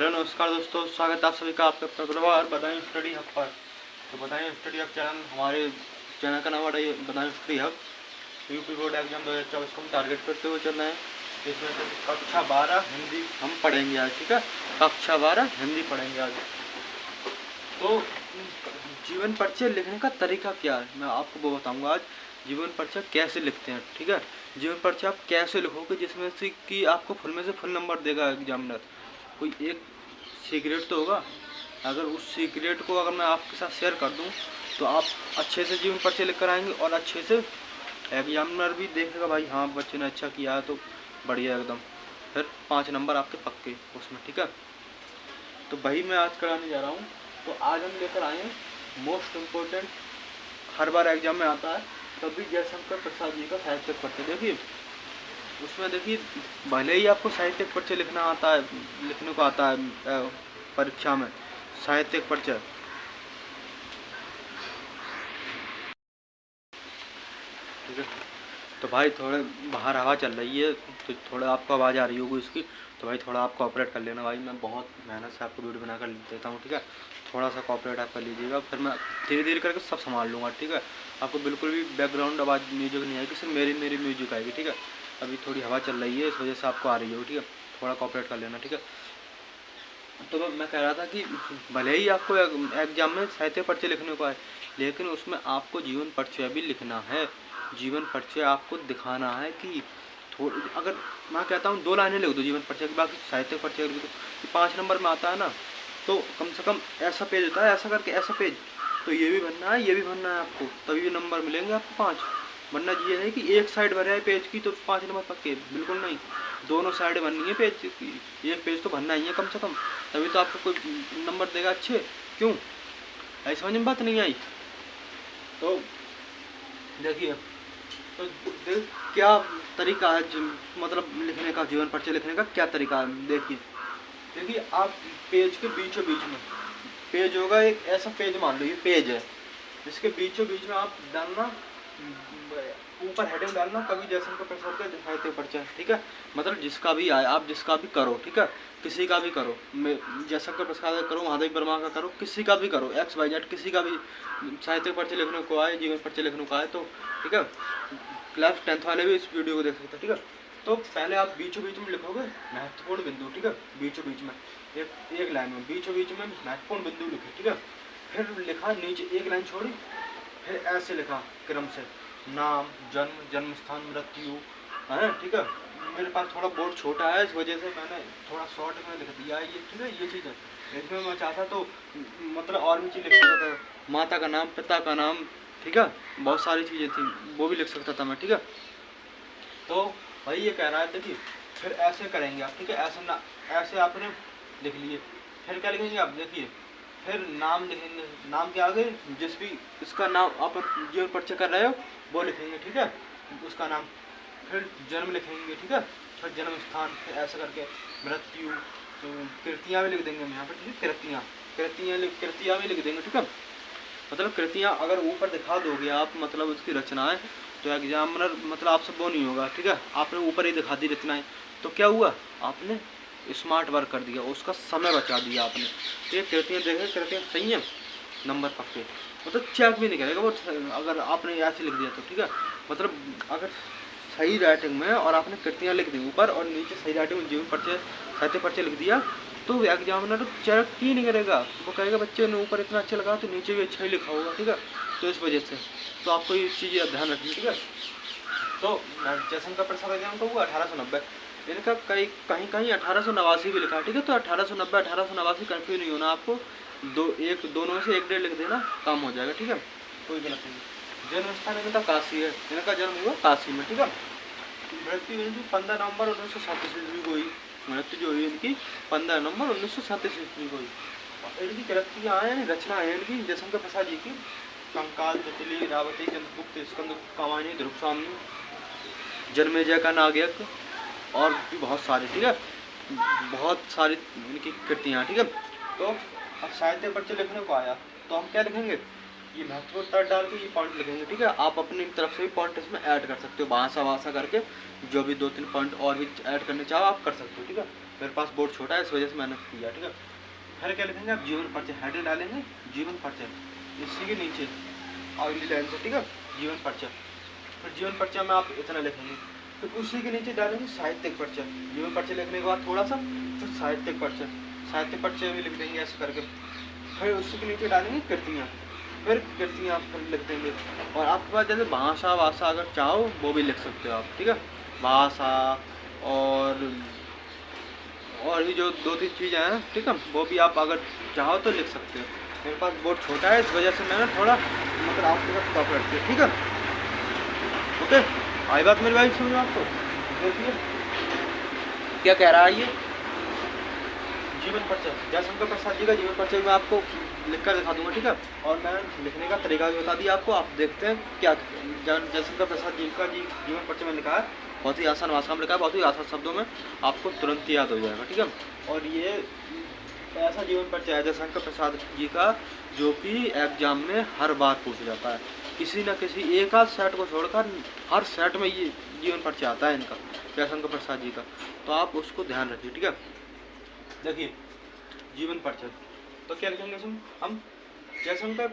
Hello नमस्कार दोस्तों, स्वागत है आप सभी का आपके अपना परिवार बदायूं स्टडी हब पर। तो बदायूं स्टडी हब चैनल, हमारे चैनल का नाम है Badaun study hub. UP board exam 2024 को हम टारगेट करते हुए चल रहे हैं। इसमें से कक्षा 12 हिंदी हम पढ़ेंगे आज। ठीक है, कक्षा 12 हिंदी पढ़ेंगे आज। तो जीवन परिचय लिखने का तरीका क्या है, मैं आपको वो बताऊँगा आज। जीवन परिचय कैसे लिखते हैं, ठीक है। जीवन परिचय आप कैसे लिखोगे जिसमें से कि आपको फुल में से फुल नंबर देगा एग्जामिनर। कोई एक सीक्रेट तो होगा। अगर उस सीक्रेट को अगर मैं आपके साथ शेयर कर दूं तो आप अच्छे से जीवन परिचय लिख कर आएंगे और अच्छे से एग्जामिनर भी देखेगा, भाई हाँ बच्चे ने अच्छा किया है तो बढ़िया एकदम। फिर 5 नंबर आपके पक्के उसमें, ठीक है। तो वही मैं आज कराने जा रहा हूँ। तो आज हम लेकर आए मोस्ट इम्पोर्टेंट, हर बार एग्जाम में आता है, कवि जयशंकर प्रसाद जी का साहित्यिक परिचय। देखिए उसमें देखिए, भले ही आपको साहित्यिक परिचय लिखना आता है, लिखने को आता है परीक्षा में साहित्यिक परिचय, ठीक है। तो भाई थोड़े बाहर हवा चल रही है तो थोड़ा आपको आवाज़ आ रही होगी इसकी, तो भाई थोड़ा आप कोऑपरेट कर लेना। भाई मैं बहुत मेहनत से आपको वीडियो बनाकर देता हूँ, ठीक है। थोड़ा सा कोऑपरेट आप कर लीजिएगा, फिर मैं धीरे धीरे करके सब संभाल लूँगा, ठीक है। आपको बिल्कुल भी बैकग्राउंड आवाज़ म्यूजिक नहीं आएगी, सिर्फ मेरी म्यूजिक आएगी, ठीक है। अभी थोड़ी हवा चल रही है इस वजह से आपको आ रही है, ठीक है। थोड़ा कोऑपरेट कर लेना, ठीक है। तो मैं कह रहा था कि भले ही आपको एग्जाम में साहित्य परिचय लिखने को आए, लेकिन उसमें आपको जीवन परिचय भी लिखना है। जीवन परिचय आपको दिखाना है कि अगर मैं कहता हूँ 2 लाइनें लिख दो जीवन परिचय की, बाकी साहित्य परिचय लिख दो। 5 नंबर में आता है ना, तो कम से कम ऐसा पेज होता है, ऐसा करके ऐसा पेज, तो ये भी भरना है, ये भी भरना है आपको, तभी भी नंबर मिलेंगे आपको 5। वरना ये नहीं कि एक साइड भरे है पेज की तो 5 नंबर पक्के, बिल्कुल नहीं। दोनों साइड भरनी है पेज की, एक पेज तो भरना ही है कम से कम, तभी तो आपको कोई नंबर देगा अच्छे। क्यों, ऐसी समझ में बात नहीं आई? तो देखिए, तो क्या तरीका है मतलब लिखने का, जीवन परिचय लिखने का क्या तरीका है। देखिए आप पेज के बीचों बीच में पेज होगा, एक ऐसा पेज मान लो ये पेज है, जिसके बीचों बीच में आप डालना, ऊपर हेडिंग डालना कवि जयशंकर प्रसाद का साहित्य परिचय, ठीक है। मतलब जिसका भी आए, आप जिसका भी करो, ठीक है। किसी का भी करो, जयशंकर प्रसाद का करो, महादेव वर्मा का करो, किसी का भी करो, XYZ किसी का भी साहित्य परिचय लिखने को आए, जीवन परिचय लिखने को आए तो ठीक है। क्लास 10th वाले भी इस वीडियो को देख सकते हैं, ठीक है। तो पहले आप बीचों बीच में लिखोगे महत्वपूर्ण बिंदु, ठीक है। बीचों बीच में एक लाइन में बीचों बीच में महत्वपूर्ण बिंदु लिखे, ठीक है। फिर लिखा नीचे एक लाइन छोड़ी, फिर ऐसे लिखा क्रम से, नाम, जन्म, जन्म स्थान, मृत्यु, है, ठीक है। मेरे पास थोड़ा बोर्ड छोटा है, इस वजह से मैंने थोड़ा शॉर्ट में लिख दिया है, ये ठीक है, ये चीज़ है। इसमें मैं चाहता तो मतलब और भी चीज़ लिख सकता था, माता का नाम, पिता का नाम, ठीक है, बहुत सारी चीज़ें थी, वो भी लिख सकता था मैं, ठीक है। तो भाई ये कह रहा है, देखिए फिर ऐसे करेंगे आप, ठीक है। ऐसे ना, ऐसे आपने लिख लिए, फिर क्या लिखेंगे आप, देखिए फिर नाम लिखेंगे, नाम के आगे जिस भी इसका नाम आप जीवन परिचय कर रहे हो वो लिखेंगे, ठीक है, उसका नाम। फिर जन्म लिखेंगे, ठीक है। फिर जन्म स्थान, फिर ऐसे करके मृत्यु, तो कृतियाँ भी लिख देंगे हम यहाँ पर, ठीक है। कृतियाँ भी लिख देंगे, ठीक है। मतलब कृतियाँ अगर ऊपर दिखा दोगे आप, मतलब उसकी रचनाएं, तो एग्जामिनर मतलब आपसे वो नहीं होगा, ठीक है। आपने ऊपर ही दिखा दी रचनाएं, तो क्या हुआ, आपने स्मार्ट वर्क कर दिया, उसका समय बचा दिया आपने। ये कृतियाँ देखें, कृतियाँ सही हैं, नंबर पक्के, मतलब चेक भी नहीं करेगा वो, अगर आपने ऐसे लिख दिया तो, ठीक है। मतलब अगर सही राइटिंग में और आपने कृतियाँ लिख दी ऊपर और नीचे सही राइटिंग में जीवन परिचय साहित्य परिचय लिख दिया, तो एग्जामिनर चेक ही नहीं करेगा, वो कहेगा बच्चे ने ऊपर इतना अच्छा लगा तो नीचे भी अच्छा ही लिखा होगा, ठीक है। तो इस वजह से तो आपको ये चीज़ ध्यान रखनी, ठीक है। तो जयशंकर प्रसाद एग्जाम का हुआ 1890, इनका कहीं 1889 भी लिखा है, ठीक है। तो 1890 1889 कन्फ्यूज नहीं होना आपको, दोनों में से एक डेढ़ लिख देना, काम हो जाएगा, ठीक है, कोई गलत नहीं। जन्म स्थान इनका काशी है, इनका जन्म हुआ काशी में, ठीक है। मृत्यु इनकी 15 नवंबर 1937 ईस्वी को हुई, मृत्यु जो हुई इनकी 15 नवंबर 1937 ईस्वी को हुई। इनकी कृतियाँ हैं, रचना है इनकी जयशंकर प्रसाद जी की, कंकाल, तितली, रावती, चंद्रगुप्त, स्कंदगुप्त, कामायनी, ध्रुवसामनी, जन्मेजय का नागयक और भी बहुत सारे, ठीक है, बहुत सारी इनकी कृतियाँ, ठीक है। तो अब साहित्य परिचय लिखने को आया तो हम क्या लिखेंगे, ये महत्वपूर्ण तर्क डाल के ये पॉइंट लिखेंगे, ठीक है। आप अपनी तरफ से भी पॉइंट इसमें ऐड कर सकते हो, भाषा करके जो भी 2-3 पॉइंट और भी ऐड करने चाहो आप कर सकते हो, ठीक है। मेरे पास बोर्ड छोटा है, इस वजह से मैंने किया, ठीक है। फिर क्या लिखेंगे आप, जीवन परिचय, हेडिंग डालेंगे जीवन परिचय, इसी के नीचे अगली लाइन से, ठीक है, जीवन परिचय। फिर जीवन परिचय में आप इतना लिखेंगे, फिर उसी के नीचे डालेंगे साहित्यिक परिचय। जीवन परिचय लिखने के बाद थोड़ा सा फिर साहित्यिक परिचय, साहित्यिक परिचय भी लिख देंगे ऐसे करके। फिर उसी के नीचे डालेंगे कृतियाँ, फिर कृतियाँ फिर लिख देंगे। और आपके पास जैसे भाषा वाषा अगर चाहो वो भी लिख सकते हो आप, ठीक है, भाषा और भी जो 2-3 चीज़ें हैं, ठीक है, वो भी आप अगर चाहो तो लिख सकते हो। मेरे पास बोर्ड छोटा है, इस वजह से मैंने थोड़ा मतलब आपके साथ कॉपी रखती है, ठीक है। ओके, आई बात मेरी भाई, समझ आपको। देखिए क्या कह रहा है ये, जीवन परिचय, जयशंकर प्रसाद जी का जीवन परिचय मैं आपको लिख कर दिखा दूंगा, ठीक है। और मैं लिखने का तरीका भी बता दिया आपको। आप देखते हैं क्या जयशंकर प्रसाद जी का जीवन परिचय में लिखा है, बहुत ही आसान भाषा में लिखा है, बहुत ही आसान शब्दों में, आपको तुरंत याद हो जाएगा, ठीक है। और ये ऐसा जीवन परिचय है जयशंकर प्रसाद जी का जो कि एग्जाम में हर बार पूछा जाता है, किसी न किसी एक आध सेट को छोड़कर हर सेट में ये जीवन परिचय आता है इनका, जयशंकर प्रसाद जी का। तो आप उसको ध्यान रखिए, ठीक है। देखिए जीवन परिचय तो क्या लिखेंगे इसमें हम, जयशंकर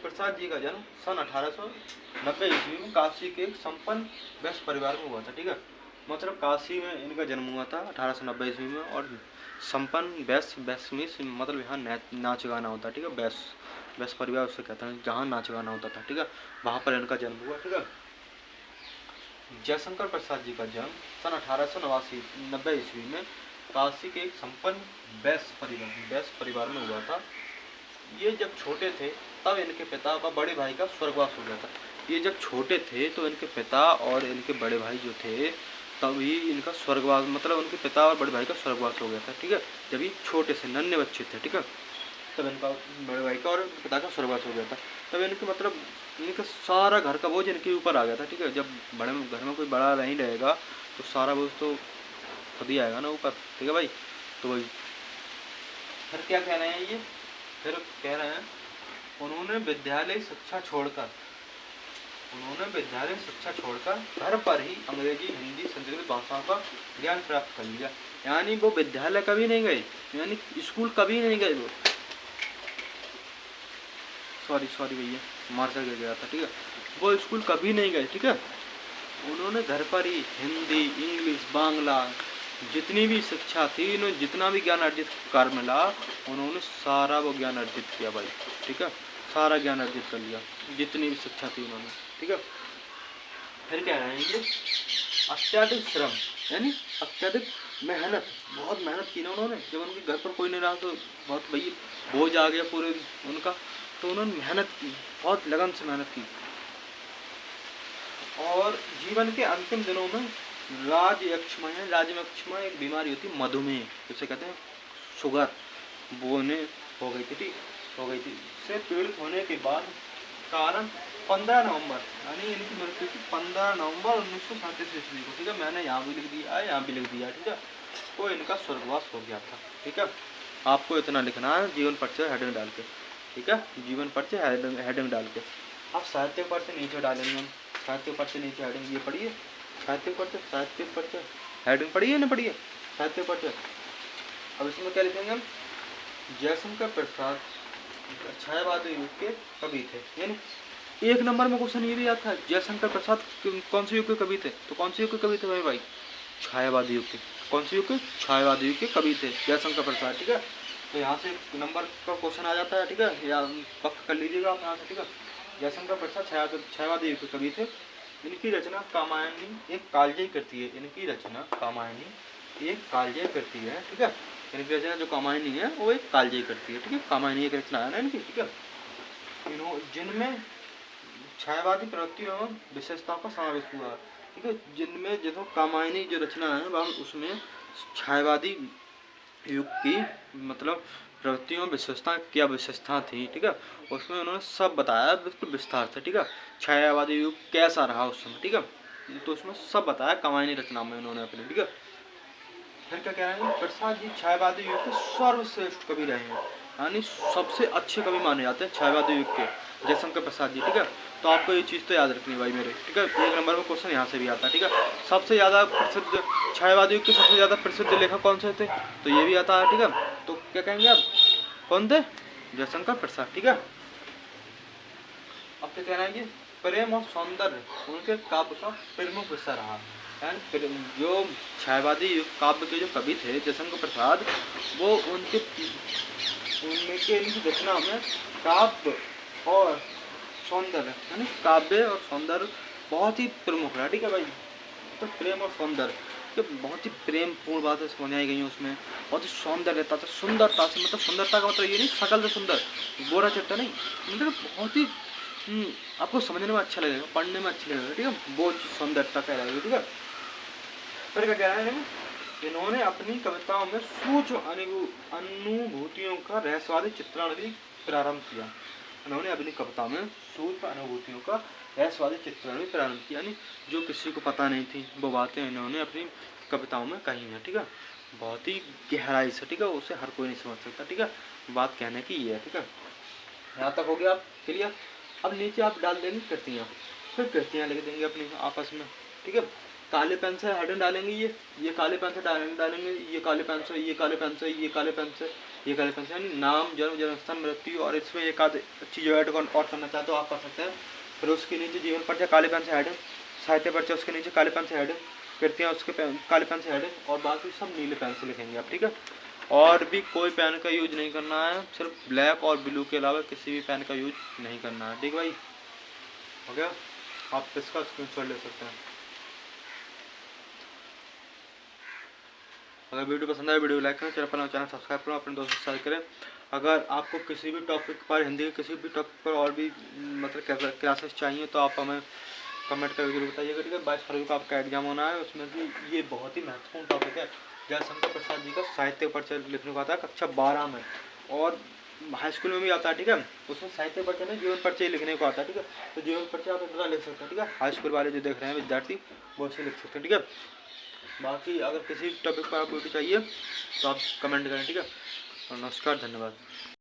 प्रसाद जी का जन्म सन 1890 ईस्वी में काशी के एक संपन्न वैश्य परिवार में हुआ था, ठीक है। मतलब काशी में इनका जन्म हुआ था 1890 ईस्वी में। और संपन्न वैश्य मतलब यहाँ नाच गाना होता है, ठीक है। वैश्य परिवार उसे कहते हैं जहाँ नाच गाना होता था, ठीक है, वहाँ पर इनका जन्म हुआ, ठीक है। जयशंकर प्रसाद जी का जन्म सन 1890 ईस्वी में काशी के एक संपन्न वैश्य परिवार में हुआ था। ये जब छोटे थे तब इनके पिता व बड़े भाई का स्वर्गवास हो गया था। ये जब छोटे थे तो इनके पिता और इनके बड़े भाई जो थे तभी इनका स्वर्गवास, मतलब उनके पिता और बड़े भाई का स्वर्गवास हो गया था, ठीक है। जब ये छोटे से नन्हे बच्चे थे, ठीक है, तब इनका बड़े भाई का और पिता का स्वर्गवास हो गया था। तब इनके मतलब इनका सारा घर का बोझ इनके ऊपर आ गया था, ठीक है। जब बड़े घर में कोई बड़ा नहीं रहेगा तो सारा बोझ तो खुद ही आएगा ना ऊपर, ठीक है भाई। तो वही फिर क्या कह रहे हैं ये, फिर कह रहे हैं उन्होंने विद्यालय शिक्षा छोड़कर घर पर ही अंग्रेजी, हिंदी, संस्कृत भाषाओं का ज्ञान प्राप्त कर लिया। यानी वो विद्यालय कभी नहीं गए, यानी स्कूल कभी नहीं गए वो, सॉरी भैया मार्कर गिर गया था, ठीक है। वो स्कूल कभी नहीं गए, ठीक है। उन्होंने घर पर ही हिंदी, इंग्लिश, बांग्ला जितनी भी शिक्षा थी, इन्होंने जितना भी ज्ञान अर्जित कर मिला उन्होंने सारा वो ज्ञान अर्जित किया भाई, ठीक है। सारा ज्ञान अर्जित कर लिया जितनी भी शिक्षा थी उन्होंने, ठीक है। फिर क्या है ये, अत्यधिक श्रम यानी अत्यधिक मेहनत, बहुत मेहनत की ना उन्होंने। जब उनके घर पर कोई नहीं रहा तो बहुत भाई बोझ आ गया पूरे उनका, तो उन्होंने मेहनत की, बहुत लगन से मेहनत की। और जीवन के अंतिम दिनों में राजयक्षमा एक बीमारी होती है मधुमेह, जिसे कहते हैं शुगर, वो उन्हें हो गई थी। से पीड़ित होने के बाद कारण 15 नवंबर यानी इनकी मृत्यु थी 15 नवंबर 1937 ईस्वी को, ठीक है। मैंने यहाँ भी लिख दिया है, यहाँ भी लिख दिया, ठीक है। तो इनका स्वर्गवास हो गया था, ठीक है। आपको इतना लिखना है जीवन परिचय हेडिंग डाल के, ठीक है। जीवन परिचय हेडिंग डाल के आप साहित्य परिचय नीचे डालेंगे हम, साहित्य परिचय नीचे हेडिंग ये पढ़िए, साहित्य परिचय हेडिंग पढ़िए ना, पढ़िए साहित्य परिचय। अब इसमें क्या लिखेंगे हम, जयशंकर प्रसाद छायावादी युग के कवि थे। यानी 1 नंबर में क्वेश्चन ये भी आता है, जयशंकर प्रसाद कौन से युग के कवि थे, तो कौन से युग के कवि थे भाई, छायावादी युग के। कौन से युग के, छायावादी युग के कवि थे जयशंकर प्रसाद, ठीक है। तो यहाँ से नंबर का क्वेश्चन आ जाता है, ठीक है, या पक्का कर लीजिएगा आप यहाँ से, ठीक है। जयशंकर प्रसाद छायावादी युग के कवि थे। इनकी रचना कामायनी एक कालजयी कृति है, इनकी रचना कामायनी एक कालजयी कृति है, ठीक है। इनकी रचना जो कामायनी है वो एक कालजयी कृति है, ठीक है। कामायनी एक रचना है ना इनकी, ठीक है। जिनमें छायावादी प्रवृत्तियों एवं विशेषताओं का समावेश हुआ, ठीक है। जिनमें जो कामायनी जो रचना है वह उसमें छायावादी युग की मतलब प्रवृत्तियों विशेषता क्या विशेषता थी, ठीक है, उसमें उन्होंने सब बताया बिल्कुल विस्तार से, ठीक है। छायावादी युग कैसा रहा उस समय, ठीक है, तो उसमें सब बताया कामायनी रचना में उन्होंने अपने, ठीक है। फिर क्या कह रहे हैं, प्रसाद जी छायावादी युग के सर्वश्रेष्ठ कवि रहे हैं, यानी सबसे अच्छे कवि माने जाते हैं छायावादी युग के जयशंकर प्रसाद जी, ठीक है। तो तो आपको ये चीज़ तो याद रखनी है भाई मेरे, ठीक है। 1 नंबर में क्वेश्चन यहाँ से भी आता है, ठीक है। सबसे ज़्यादा प्रसिद्ध छायावादी युग के सबसे ज़्यादा प्रसिद्ध लेखक कौन से थे, तो ये भी आता है, ठीक है। तो क्या कहेंगे आप, कौन थे, जयशंकर प्रसाद, ठीक है। अब क्या कहना है कि प्रेम और सौंदर्य उनके काव्य का प्रमुख विषय रहा। जो छायावादी काव्य के जो कवि थे जयशंकर प्रसाद, वो उनके रचना में काव्य और सौंदर्य यानी काव्य और सौंदर्य बहुत ही प्रमुख है, ठीक है भाई। तो प्रेम और सौंदर्य तो बहुत ही प्रेम पूर्ण बातें समझाई गई हैं उसमें, बहुत ही सौंदर्यता से, सुंदरता से, मतलब सुंदरता का मतलब ये नहीं शकल से सुंदर, गोरा चिट्टा नहीं, मतलब बहुत ही आपको समझने में अच्छा लगेगा, पढ़ने में अच्छा लगेगा, ठीक है। वो सौंदर्यता कह रहा है, ठीक है। फिर क्या कह रहा है, इन्होंने अपनी कविताओं में सूक्ष्म अनुभूतियों का रहस्यवादी चित्रण भी प्रारंभ किया। उन्होंने अपनी कविता में सूक्ष्म अनुभूतियों का रहस्यवादी चित्रण भी प्रारंभ किया, यानी जो किसी को पता नहीं थी वो बातें इन्होंने अपनी कविताओं में कही हैं, ठीक है। बहुत ही गहराई से, ठीक है, उसे हर कोई नहीं समझ सकता, ठीक है। बात कहने की ये है, ठीक है। यहाँ तक हो गया आप क्लियर। अब नीचे आप डाल देंगे कृतियाँ, फिर कृतियाँ लिख देंगे अपनी आपस में, ठीक है। काले पेन से हेडिंग डालेंगे, ये काले पेन से डालेंगे, ये काले पेन से, ये काले पेन से, ये काले पेन से, ये काले पेन से, यानी नाम, जन्म, जन्मस्थान, मृत्यु, और इसमें एक आध चीज़ ऐड और करना चाहते हो आप कर सकते हैं। फिर उसके नीचे जीवन परिचय काले पेन से हेडिंग, साहित्य परिचय उसके नीचे काले पेन से हेडिंग, कृतियाँ उसके काले पेन से हेडिंग, और बाकी सब नीले पेन से लिखेंगे आप, ठीक है। और भी कोई पेन का यूज नहीं करना है, सिर्फ ब्लैक और ब्लू के अलावा किसी भी पेन का यूज नहीं करना है, ठीक भाई। हो गया, आप इसका स्क्रीनशॉट ले सकते हैं। अगर वीडियो पसंद आए वीडियो लाइक करें, चैनल सब्सक्राइब करें, अपने दोस्तों के साथ करें। अगर आपको किसी भी टॉपिक पर, हिंदी के किसी भी टॉपिक पर और भी मतलब क्लासेस चाहिए तो आप हमें कमेंट करके जरूर बताइएगा, ठीक है। 22 फरवरी को आपका एग्जाम होना है, उसमें भी ये बहुत ही महत्वपूर्ण टॉपिक है। जयशंकर प्रसाद जी का साहित्य परिचय लिखने को आता है कक्षा 12 में, और हाई स्कूल में भी आता है, ठीक है। उसमें साहित्य परिचय में जीवन परिचय लिखने को आता है, ठीक है। तो जीवन परिचय आप इतना लिख सकते हैं, ठीक है। हाई स्कूल वाले जो देख रहे हैं विद्यार्थी, वो उसे लिख सकते हैं, ठीक है। बाकी अगर किसी टॉपिक पर आपको वीडियो चाहिए तो आप कमेंट करें, ठीक है। और नमस्कार, धन्यवाद।